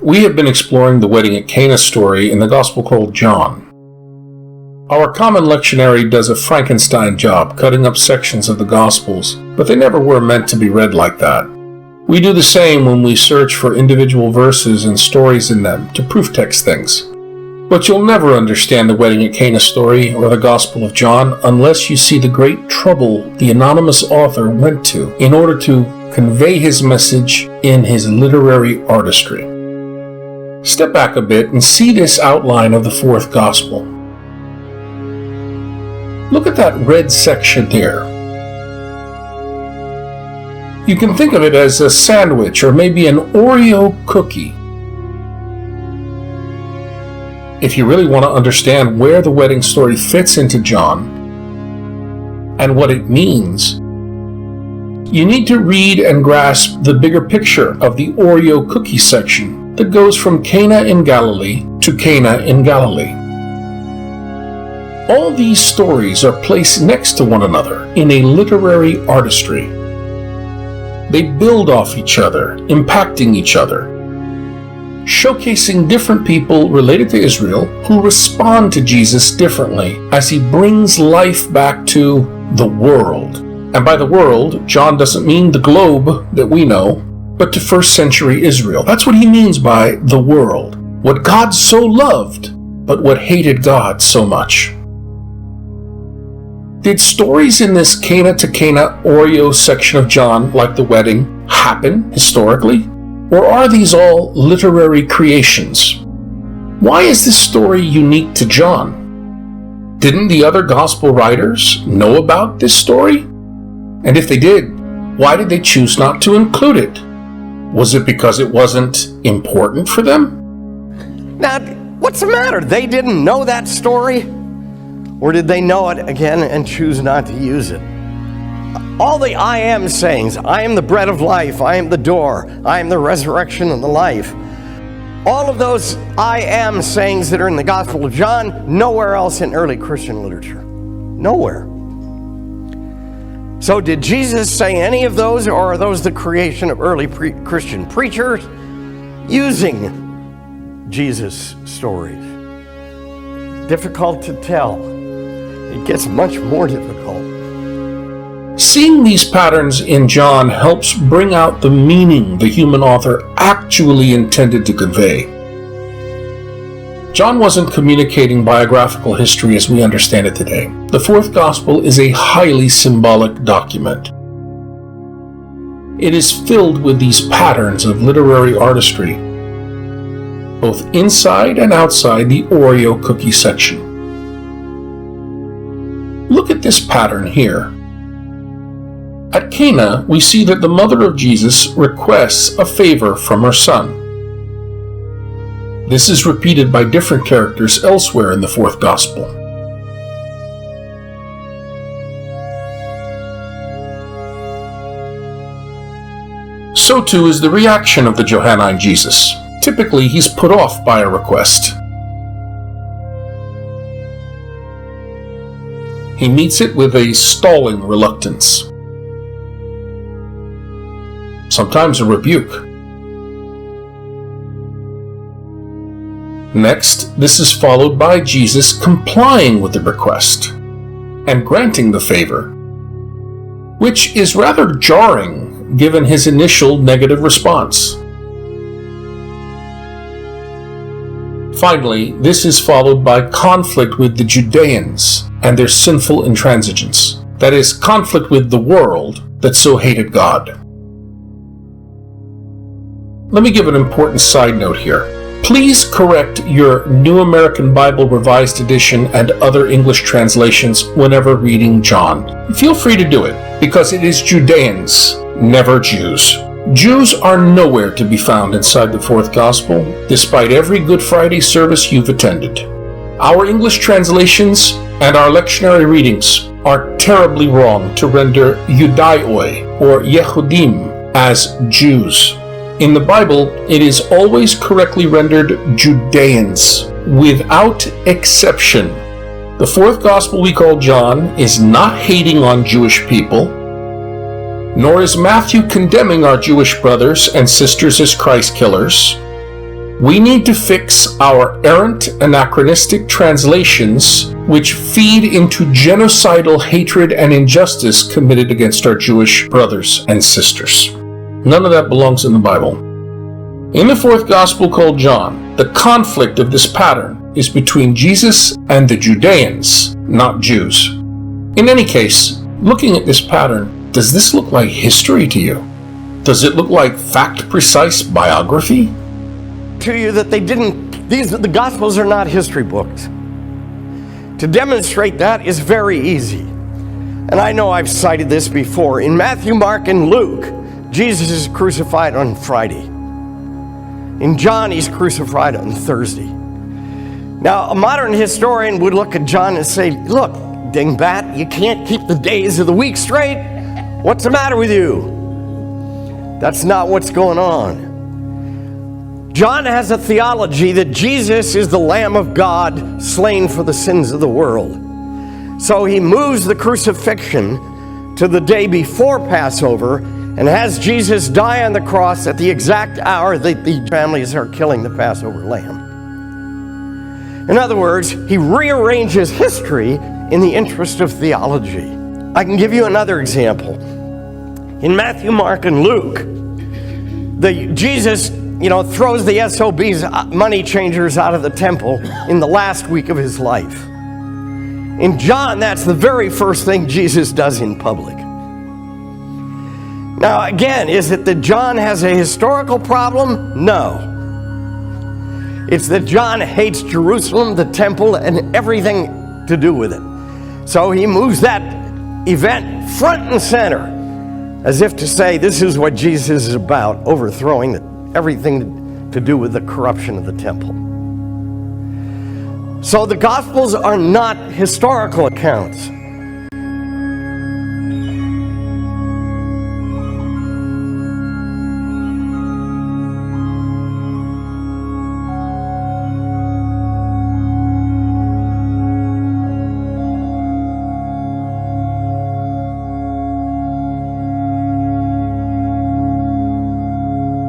We have been exploring the wedding at Cana story in the Gospel called John. Our common lectionary does a Frankenstein job cutting up sections of the Gospels, but they never were meant to be read like that. We do the same when we search for individual verses and stories in them to proof text things. But you'll never understand the wedding at Cana story or the Gospel of John unless you see the great trouble the anonymous author went to in order to convey his message in his literary artistry. Step back a bit and see this outline of the fourth Gospel. Look at that red section there. You can think of it as a sandwich or maybe an Oreo cookie. If you really want to understand where the wedding story fits into John and what it means, you need to read and grasp the bigger picture of the Oreo cookie section that goes from Cana in Galilee to Cana in Galilee. All these stories are placed next to one another in a literary artistry. They build off each other, impacting each other, showcasing different people related to Israel who respond to Jesus differently as he brings life back to the world. And by the world, John doesn't mean the globe that we know, but to first century Israel. That's what he means by the world. What God so loved, but what hated God so much. Did stories in this Cana to Cana Oreo section of John, like the wedding, happen historically? Or are these all literary creations? Why is this story unique to John? Didn't the other gospel writers know about this story? And if they did, why did they choose not to include it? Was it because it wasn't important for them? Now, what's the matter? They didn't know that story? Or did they know it again and choose not to use it? All the I am sayings, I am the bread of life, I am the door, I am the resurrection and the life. All of those I am sayings that are in the Gospel of John, nowhere else in early Christian literature. Nowhere. So did Jesus say any of those, or are those the creation of early Christian preachers using Jesus' stories? Difficult to tell. It gets much more difficult. Seeing these patterns in John helps bring out the meaning the human author actually intended to convey. John wasn't communicating biographical history as we understand it today. The fourth gospel is a highly symbolic document. It is filled with these patterns of literary artistry, both inside and outside the Oreo cookie section. Look at this pattern here. At Cana, we see that the mother of Jesus requests a favor from her son. This is repeated by different characters elsewhere in the fourth gospel. So too is the reaction of the Johannine Jesus. Typically, he's put off by a request. He meets it with a stalling reluctance. Sometimes a rebuke. Next, this is followed by Jesus complying with the request and granting the favor, which is rather jarring given his initial negative response. Finally, this is followed by conflict with the Judeans and their sinful intransigence, that is, conflict with the world that so hated God. Let me give an important side note here. Please correct your New American Bible Revised Edition and other English translations whenever reading John. Feel free to do it, because it is Judeans, never Jews. Jews are nowhere to be found inside the fourth gospel, despite every Good Friday service you've attended. Our English translations and our lectionary readings are terribly wrong to render Judaioi or Yehudim as Jews. In the Bible, it is always correctly rendered Judeans, without exception. The fourth gospel we call John is not hating on Jewish people, nor is Matthew condemning our Jewish brothers and sisters as Christ killers, We need to fix our errant, anachronistic translations which feed into genocidal hatred and injustice committed against our Jewish brothers and sisters. None of that belongs in the Bible. In the fourth gospel called John, the conflict of this pattern is between Jesus and the Judeans, not Jews. In any case, looking at this pattern, does this look like history to you? Does it look like fact-precise biography? To you that the Gospels are not history books. To demonstrate that is very easy. And I know I've cited this before. In Matthew, Mark, and Luke, Jesus is crucified on Friday. In John, he's crucified on Thursday. Now, a modern historian would look at John and say, look, dingbat, you can't keep the days of the week straight. What's the matter with you? That's not what's going on. John has a theology that Jesus is the Lamb of God slain for the sins of the world. So he moves the crucifixion to the day before Passover and has Jesus die on the cross at the exact hour that the families are killing the Passover lamb. In other words, he rearranges history in the interest of theology. I can give you another example. In Matthew, Mark, and Luke, Jesus throws the SOBs, money changers, out of the temple in the last week of his life. In John, that's the very first thing Jesus does in public. Now, again, is it that John has a historical problem? No. It's that John hates Jerusalem, the temple, and everything to do with it. So he moves that event front and center, as if to say, this is what Jesus is about, overthrowing everything to do with the corruption of the temple. So the Gospels are not historical accounts.